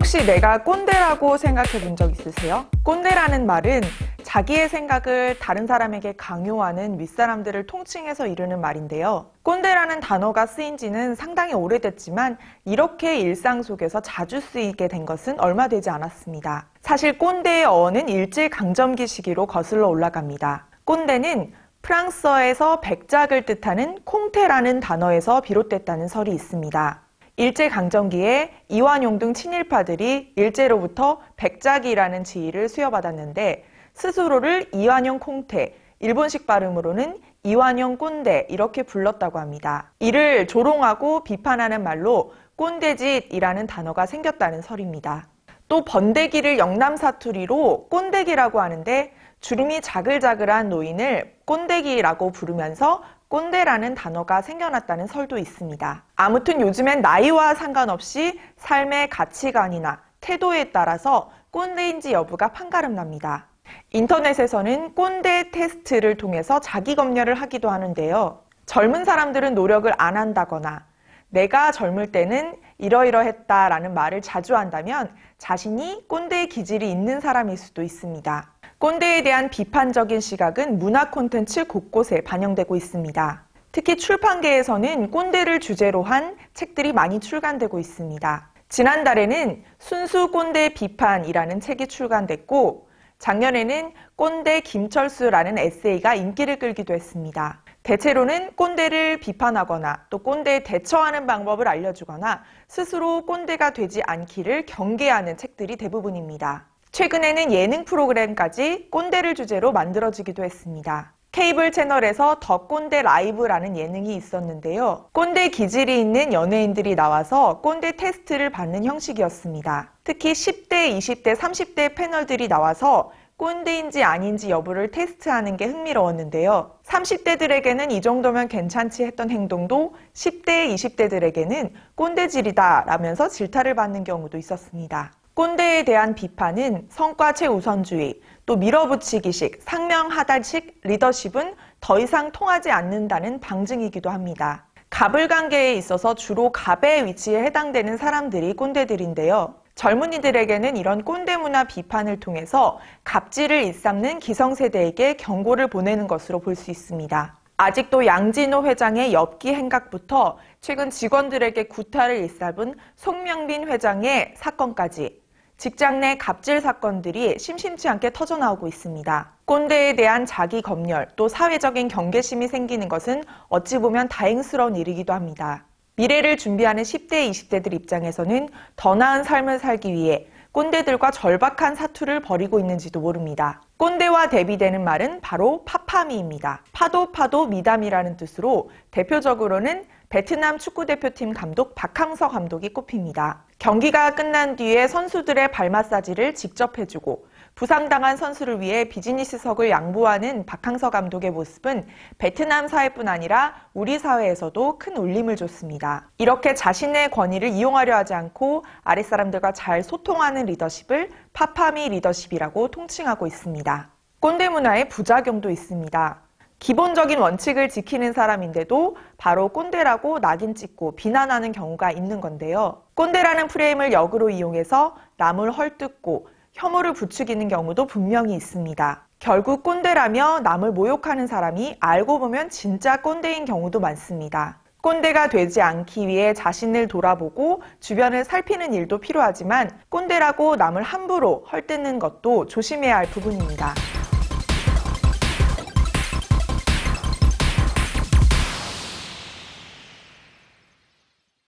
혹시 내가 꼰대라고 생각해 본 적 있으세요? 꼰대라는 말은 자기의 생각을 다른 사람에게 강요하는 윗사람들을 통칭해서 이르는 말인데요. 꼰대라는 단어가 쓰인 지는 상당히 오래됐지만 이렇게 일상 속에서 자주 쓰이게 된 것은 얼마 되지 않았습니다. 사실 꼰대의 어원은 일제강점기 시기로 거슬러 올라갑니다. 꼰대는 프랑스어에서 백작을 뜻하는 콩테라는 단어에서 비롯됐다는 설이 있습니다. 일제강점기에 이완용 등 친일파들이 일제로부터 백작이라는 지위를 수여받았는데 스스로를 이완용 콩테, 일본식 발음으로는 이완용 꼰대 이렇게 불렀다고 합니다. 이를 조롱하고 비판하는 말로 꼰대짓이라는 단어가 생겼다는 설입니다. 또 번데기를 영남 사투리로 꼰대기라고 하는데 주름이 자글자글한 노인을 꼰대기라고 부르면서 꼰대라는 단어가 생겨났다는 설도 있습니다. 아무튼 요즘엔 나이와 상관없이 삶의 가치관이나 태도에 따라서 꼰대인지 여부가 판가름 납니다. 인터넷에서는 꼰대 테스트를 통해서 자기 검열을 하기도 하는데요. 젊은 사람들은 노력을 안 한다거나 내가 젊을 때는 이러이러했다라는 말을 자주 한다면 자신이 꼰대의 기질이 있는 사람일 수도 있습니다. 꼰대에 대한 비판적인 시각은 문화 콘텐츠 곳곳에 반영되고 있습니다. 특히 출판계에서는 꼰대를 주제로 한 책들이 많이 출간되고 있습니다. 지난달에는 순수 꼰대 비판이라는 책이 출간됐고 작년에는 꼰대 김철수라는 에세이가 인기를 끌기도 했습니다. 대체로는 꼰대를 비판하거나 또 꼰대에 대처하는 방법을 알려주거나 스스로 꼰대가 되지 않기를 경계하는 책들이 대부분입니다. 최근에는 예능 프로그램까지 꼰대를 주제로 만들어지기도 했습니다. 케이블 채널에서 더 꼰대 라이브라는 예능이 있었는데요. 꼰대 기질이 있는 연예인들이 나와서 꼰대 테스트를 받는 형식이었습니다. 특히 10대, 20대, 30대 패널들이 나와서 꼰대인지 아닌지 여부를 테스트하는 게 흥미로웠는데요. 30대들에게는 이 정도면 괜찮지 했던 행동도 10대, 20대들에게는 꼰대질이다 라면서 질타를 받는 경우도 있었습니다. 꼰대에 대한 비판은 성과 최우선주의, 또 밀어붙이기식, 상명하달식 리더십은 더 이상 통하지 않는다는 방증이기도 합니다. 갑을관계에 있어서 주로 갑의 위치에 해당되는 사람들이 꼰대들인데요. 젊은이들에게는 이런 꼰대 문화 비판을 통해서 갑질을 일삼는 기성세대에게 경고를 보내는 것으로 볼 수 있습니다. 아직도 양진호 회장의 엽기 행각부터 최근 직원들에게 구타를 일삼은 송명빈 회장의 사건까지 직장 내 갑질 사건들이 심심치 않게 터져나오고 있습니다. 꼰대에 대한 자기 검열 또 사회적인 경계심이 생기는 것은 어찌 보면 다행스러운 일이기도 합니다. 미래를 준비하는 10대, 20대들 입장에서는 더 나은 삶을 살기 위해 꼰대들과 절박한 사투를 벌이고 있는지도 모릅니다. 꼰대와 대비되는 말은 바로 파파미입니다. 파도 미담이라는 뜻으로 대표적으로는 베트남 축구대표팀 감독 박항서 감독이 꼽힙니다. 경기가 끝난 뒤에 선수들의 발 마사지를 직접 해주고 부상당한 선수를 위해 비즈니스석을 양보하는 박항서 감독의 모습은 베트남 사회뿐 아니라 우리 사회에서도 큰 울림을 줬습니다. 이렇게 자신의 권위를 이용하려 하지 않고 아랫사람들과 잘 소통하는 리더십을 파파미 리더십이라고 통칭하고 있습니다. 꼰대 문화의 부작용도 있습니다. 기본적인 원칙을 지키는 사람인데도 바로 꼰대라고 낙인 찍고 비난하는 경우가 있는 건데요. 꼰대라는 프레임을 역으로 이용해서 남을 헐뜯고 혐오를 부추기는 경우도 분명히 있습니다. 결국 꼰대라며 남을 모욕하는 사람이 알고 보면 진짜 꼰대인 경우도 많습니다. 꼰대가 되지 않기 위해 자신을 돌아보고 주변을 살피는 일도 필요하지만 꼰대라고 남을 함부로 헐뜯는 것도 조심해야 할 부분입니다.